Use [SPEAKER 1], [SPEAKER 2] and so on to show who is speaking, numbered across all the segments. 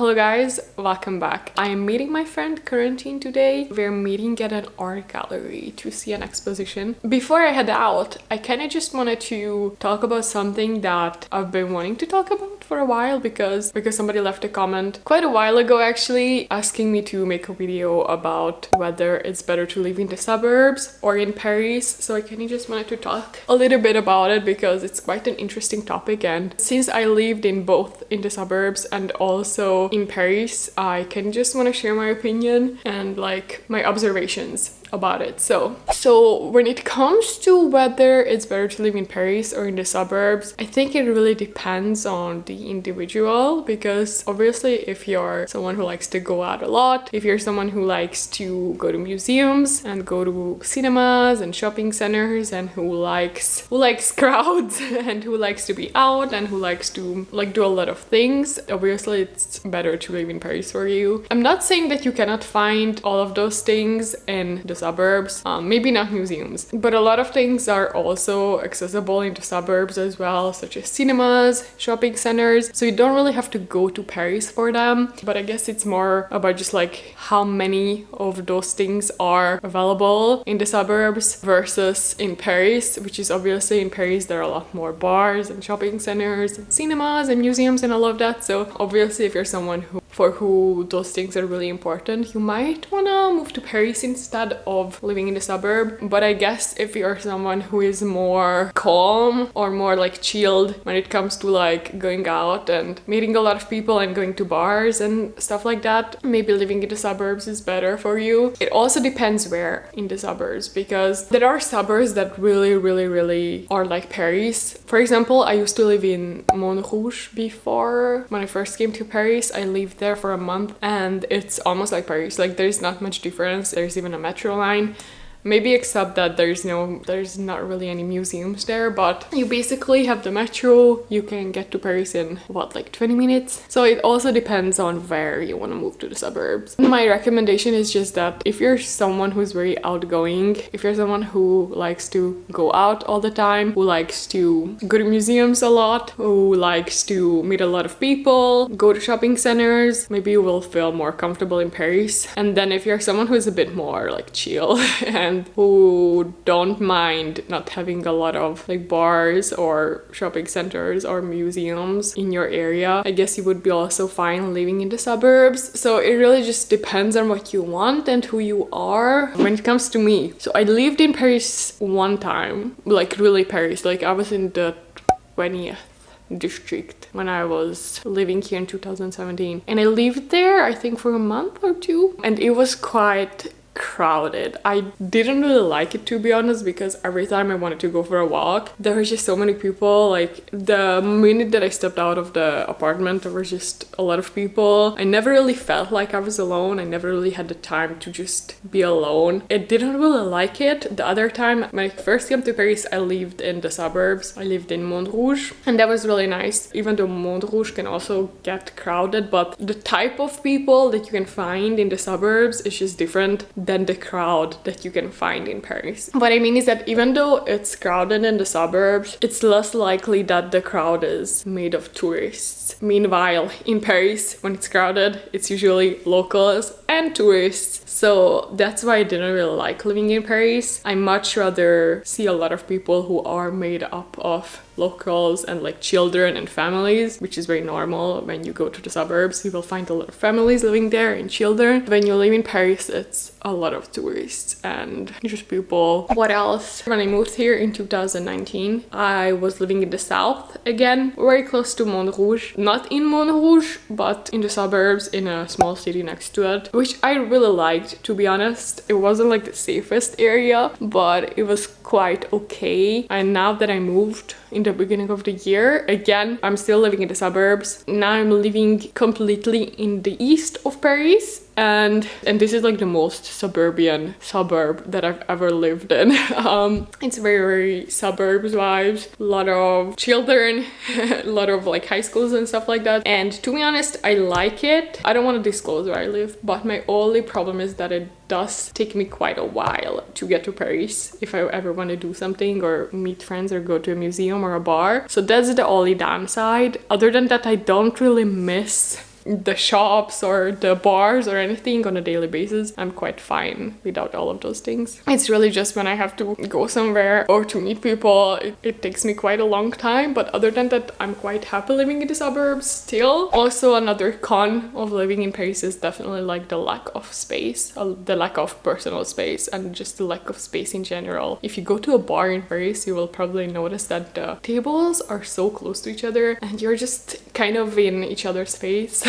[SPEAKER 1] Hello guys, welcome back. I am meeting my friend Quarantine today. We're meeting at an art gallery to see an exposition. Before I head out, I kind of just wanted to talk about something that I've been wanting to talk about for a while because somebody left a comment quite a while ago actually asking me to make a video about whether it's better to live in the suburbs or in Paris. So I kind of just wanted to talk a little bit about it because it's quite an interesting topic, and since I lived in both in the suburbs and also in Paris, I can just want to share my opinion and like my observations about it. So when it comes to whether it's better to live in Paris or in the suburbs, I think it really depends on the individual, because obviously if you're someone who likes to go out a lot, if you're someone who likes to go to museums and go to cinemas and shopping centers and who likes crowds and who likes to be out and who likes to like do a lot of things, obviously it's better to live in Paris for you. I'm not saying that you cannot find all of those things in the suburbs, maybe not museums, but a lot of things are also accessible in the suburbs as well, such as cinemas, shopping centers, so you don't really have to go to Paris for them. But I guess it's more about just like how many of those things are available in the suburbs versus in Paris, which is obviously in Paris there are a lot more bars and shopping centers and cinemas and museums and all of that. So obviously if you're someone for who those things are really important, you might wanna move to Paris instead of living in the suburb. But I guess if you're someone who is more calm or more like chilled when it comes to like going out and meeting a lot of people and going to bars and stuff like that, maybe living in the suburbs is better for you. It also depends where in the suburbs, because there are suburbs that really are like Paris. For example, I used to live in Montrouge before. When I first came to Paris, I lived there for a month and it's almost like Paris. Like there's not much difference. There's even a metro line, maybe except that there's not really any museums there, but you basically have the metro. You can get to Paris in what, like 20 minutes. So it also depends on where you want to move to the suburbs. My recommendation is just that if you're someone who's very outgoing, if you're someone who likes to go out all the time, who likes to go to museums a lot, who likes to meet a lot of people, go to shopping centers, maybe you will feel more comfortable in Paris. And then if you're someone who's a bit more like chill and who don't mind not having a lot of like bars or shopping centers or museums in your area, I guess you would be also fine living in the suburbs. So it really just depends on what you want and who you are. When it comes to me, so I lived in Paris one time, like really Paris, like I was in the 20th district when I was living here in 2017, and I lived there I think for a month or two, and it was quite crowded. I didn't really like it, to be honest, because every time I wanted to go for a walk there was just so many people. Like the minute that I stepped out of the apartment there was just a lot of people. I never really felt like I was alone. I never really had the time to just be alone. I didn't really like it. The other time when I first came to Paris, I lived in the suburbs. I lived in Montrouge and that was really nice, even though Montrouge can also get crowded, but the type of people that you can find in the suburbs is just different than the crowd that you can find in Paris. What I mean is that even though it's crowded in the suburbs, it's less likely that the crowd is made of tourists. Meanwhile, in Paris, when it's crowded, it's usually locals and tourists. So that's why I didn't really like living in Paris. I much rather see a lot of people who are made up of locals and like children and families, which is very normal. When you go to the suburbs, you will find a lot of families living there and children. When you live in Paris, it's a lot of tourists and just people. What else? When I moved here in 2019, I was living in the south again, very close to Montrouge. Not in Montrouge, but in the suburbs in a small city next to it, which I really liked, to be honest. It wasn't like the safest area, but it was quite okay. And now that I moved in the beginning of the year, again, I'm still living in the suburbs. Now I'm living completely in the east of Paris, and this is like the most suburban suburb that I've ever lived in. It's very suburbs vibes, a lot of children, a lot of like high schools and stuff like that, and to be honest I like it. I don't want to disclose where I live, but my only problem is that it does take me quite a while to get to Paris if I ever want to do something or meet friends or go to a museum or a bar. So that's the only downside. Other than that, I don't really miss the shops or the bars or anything on a daily basis. I'm quite fine without all of those things. It's really just when I have to go somewhere or to meet people, it takes me quite a long time. But other than that, I'm quite happy living in the suburbs still. Also, another con of living in Paris is definitely like the lack of space, the lack of personal space, and just the lack of space in general. If you go to a bar in Paris, you will probably notice that the tables are so close to each other and you're just kind of in each other's face.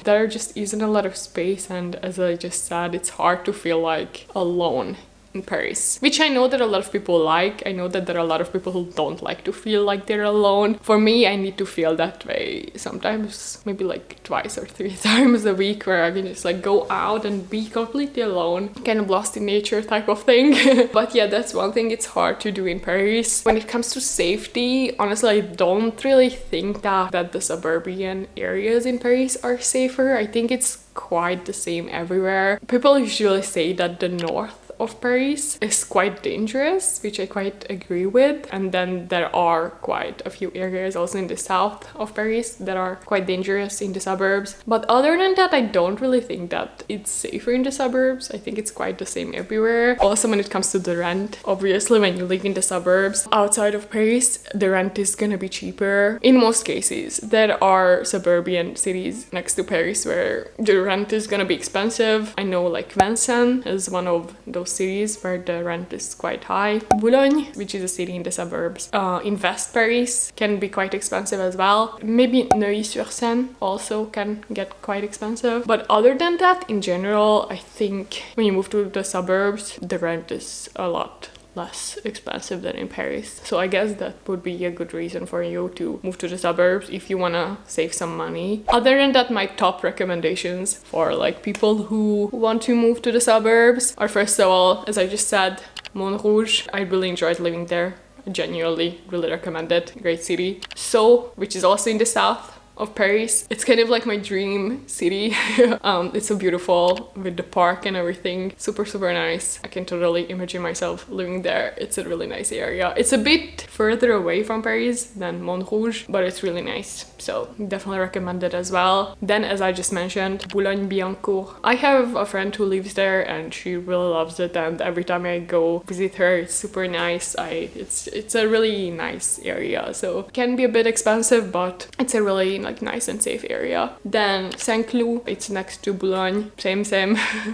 [SPEAKER 1] There just isn't a lot of space, and as I just said, it's hard to feel like alone in Paris, which I know that a lot of people like. I know that there are a lot of people who don't like to feel like they're alone. For me, I need to feel that way sometimes, maybe like twice or 3 times a week, where I can just like go out and be completely alone, kind of lost in nature type of thing. But yeah, that's one thing it's hard to do in Paris. When it comes to safety, honestly, I don't really think that the suburban areas in Paris are safer. I think it's quite the same everywhere. People usually say that the north of Paris is quite dangerous, which I quite agree with, and then there are quite a few areas also in the south of Paris that are quite dangerous in the suburbs. But other than that, I don't really think that it's safer in the suburbs. I think it's quite the same everywhere. Also, when it comes to the rent, obviously when you live in the suburbs outside of Paris, the rent is gonna be cheaper in most cases. There are suburban cities next to Paris where the rent is gonna be expensive. I know like Vincennes is one of those cities where the rent is quite high. Boulogne, which is a city in the suburbs, in West Paris, can be quite expensive as well. Maybe Neuilly-sur-Seine also can get quite expensive. But other than that, in general, I think when you move to the suburbs, the rent is a lot less expensive than in Paris. So I guess that would be a good reason for you to move to the suburbs if you wanna save some money. Other than that, my top recommendations for like people who want to move to the suburbs are, first of all, as I just said, Montrouge. I really enjoyed living there. I genuinely really recommend it. Great city. Sceaux, which is also in the south of Paris. It's kind of like my dream city. It's so beautiful with the park and everything. Super nice. I can totally imagine myself living there. It's a really nice area. It's a bit further away from Paris than Montrouge, but it's really nice. So definitely recommend it as well. Then, as I just mentioned, Boulogne-Billancourt. I have a friend who lives there and she really loves it, and every time I go visit her, it's super nice. It's a really nice area. So it can be a bit expensive, but it's a really like nice and safe area. Then Saint-Cloud, it's next to Boulogne, same.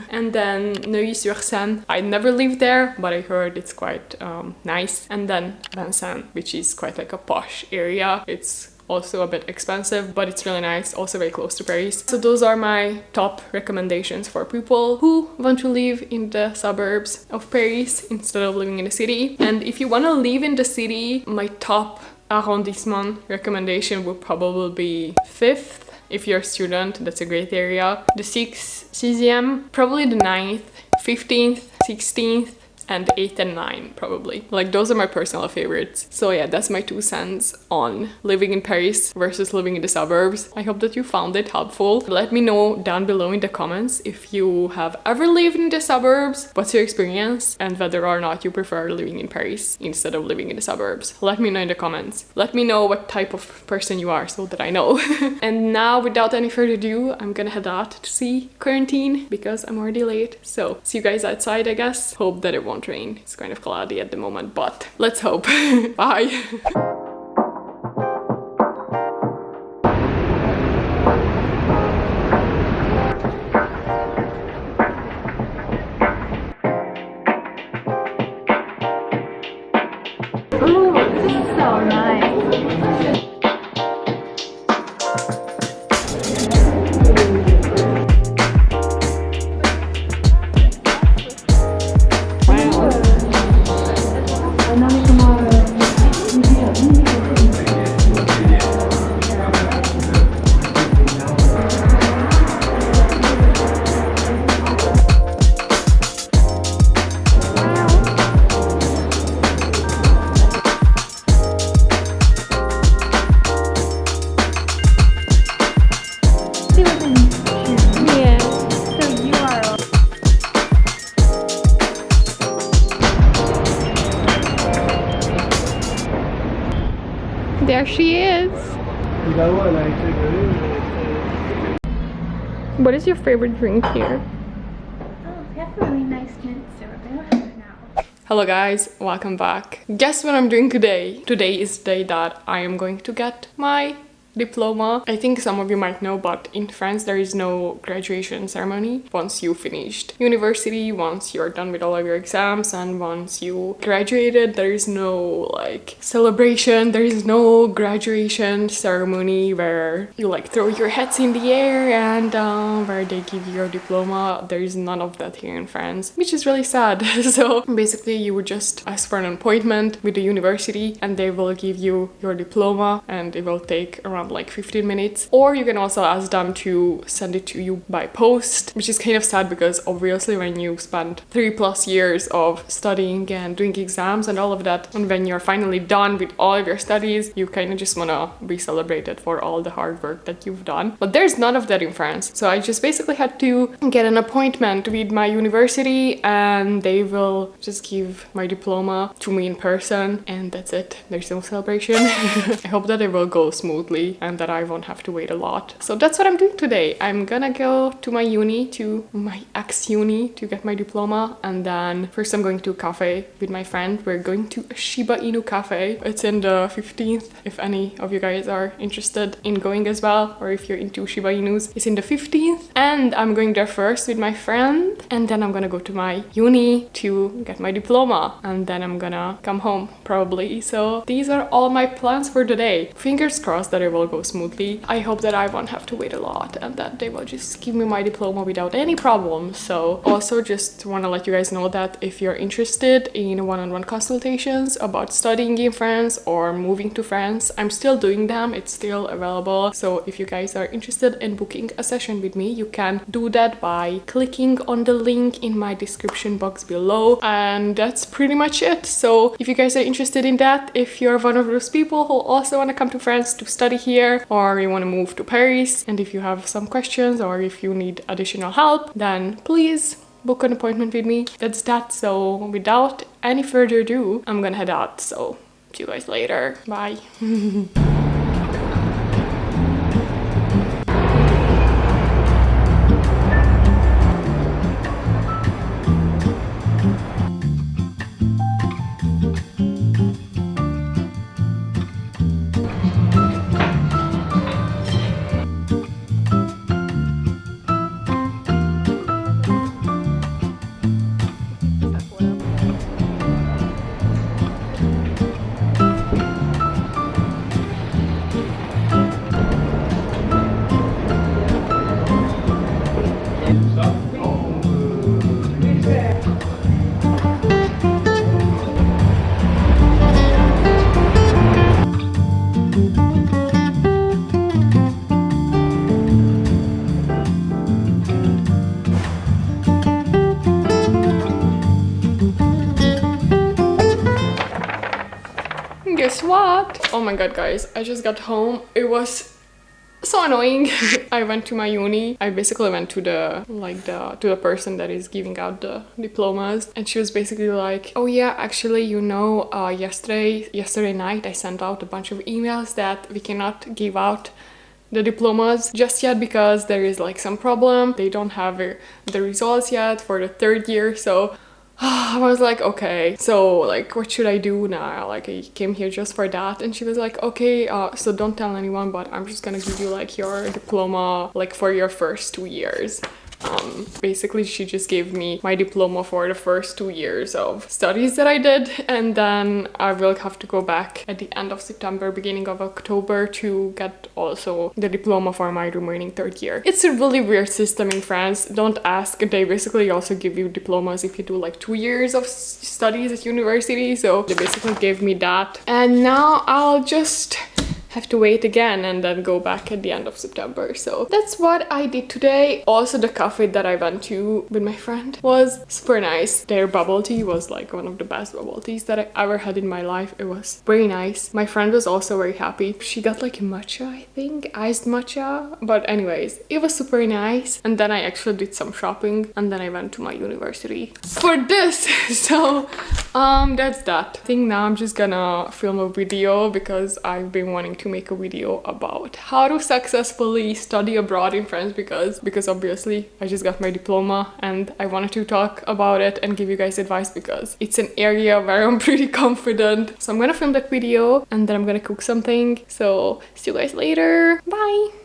[SPEAKER 1] And then Neuilly-sur-Seine. I never lived there, but I heard it's quite nice. And then Vincennes, which is quite like a posh area. It's also a bit expensive, but it's really nice, also very close to Paris. So those are my top recommendations for people who want to live in the suburbs of Paris instead of living in the city. And if you want to live in the city, my top arrondissement recommendation would probably be 5th. If you're a student, that's a great area. The 6th, probably the 9th, 15th, 16th, and 8 and 9 probably. Like, those are my personal favorites. So yeah, that's my 2 cents on living in Paris versus living in the suburbs. I hope that you found it helpful. Let me know down below in the comments if you have ever lived in the suburbs, what's your experience, and whether or not you prefer living in Paris instead of living in the suburbs. Let me know in the comments. Let me know what type of person you are so that I know. And now, without any further ado, I'm gonna head out to see quarantine because I'm already late. So see you guys outside, I guess. Hope that it won't rain. It's kind of cloudy at the moment, but let's hope. Bye.
[SPEAKER 2] Ooh, this is so nice.
[SPEAKER 1] There she is. What is your favorite drink here?
[SPEAKER 2] Oh, we have a really nice mint syrup. I don't have it now.
[SPEAKER 1] Hello guys, welcome back. Guess what I'm doing today? Today is the day that I am going to get my diploma. I think some of you might know, but in France there is no graduation ceremony once you finished university, once you're done with all of your exams, and once you graduated. There is no like celebration, there is no graduation ceremony where you like throw your hats in the air and where they give you your diploma. There is none of that here in France, which is really sad. So basically you would just ask for an appointment with the university and they will give you your diploma, and it will take around like 15 minutes, or you can also ask them to send it to you by post, which is kind of sad because obviously when you spend 3+ years of studying and doing exams and all of that, and when you're finally done with all of your studies, you kind of just want to be celebrated for all the hard work that you've done. But there's none of that in France, so I just basically had to get an appointment with my university and they will just give my diploma to me in person, and that's it. There's no celebration. I hope that it will go smoothly and that I won't have to wait a lot. So that's what I'm doing today. I'm gonna go to my uni, to my ex-uni, to get my diploma, and then first I'm going to a cafe with my friend. We're going to a Shiba Inu cafe. It's in the 15th, if any of you guys are interested in going as well, or if you're into Shiba Inus. It's in the 15th, and I'm going there first with my friend, and then I'm gonna go to my uni to get my diploma, and then I'm gonna come home probably. So these are all my plans for today. Fingers crossed that it will go smoothly. I hope that I won't have to wait a lot and that they will just give me my diploma without any problems. So also just want to let you guys know that if you're interested in one-on-one consultations about studying in France or moving to France, I'm still doing them. It's still available. So if you guys are interested in booking a session with me, you can do that by clicking on the link in my description box below. And that's pretty much it. So if you guys are interested in that, if you're one of those people who also want to come to France to study here, or you want to move to Paris, and if you have some questions or if you need additional help, then please book an appointment with me. That's that. So without any further ado, I'm gonna head out. So see you guys later. Bye. Guess what? Oh my god guys, I just got home. It was so annoying. I went to my uni. I basically went to the person that is giving out the diplomas, and she was basically like, oh yeah, actually, you know, yesterday night I sent out a bunch of emails that we cannot give out the diplomas just yet because there is like some problem. They don't have the results yet for the 3rd year. So I was like, okay, so like what should I do now? Like I came here just for that. And she was like, okay, so don't tell anyone, but I'm just gonna give you like your diploma like for your first 2 years. Basically she just gave me my diploma for the first 2 years of studies that I did, and then I will have to go back at the end of September, beginning of October to get also the diploma for my remaining 3rd year. It's a really weird system in France. Don't ask. They basically also give you diplomas if you do like 2 years of studies at university, so they basically gave me that, and now I'll just have to wait again and then go back at the end of September. So that's what I did today. Also, the cafe that I went to with my friend was super nice. Their bubble tea was like one of the best bubble teas that I ever had in my life. It was very nice. My friend was also very happy. She got like matcha, I think, iced matcha. But anyways, it was super nice. And then I actually did some shopping, and then I went to my university for this. So that's that. I think now I'm just gonna film a video because I've been wanting to make a video about how to successfully study abroad in France because obviously I just got my diploma and I wanted to talk about it and give you guys advice because it's an area where I'm pretty confident. So I'm gonna film that video and then I'm gonna cook something. So see you guys later. Bye!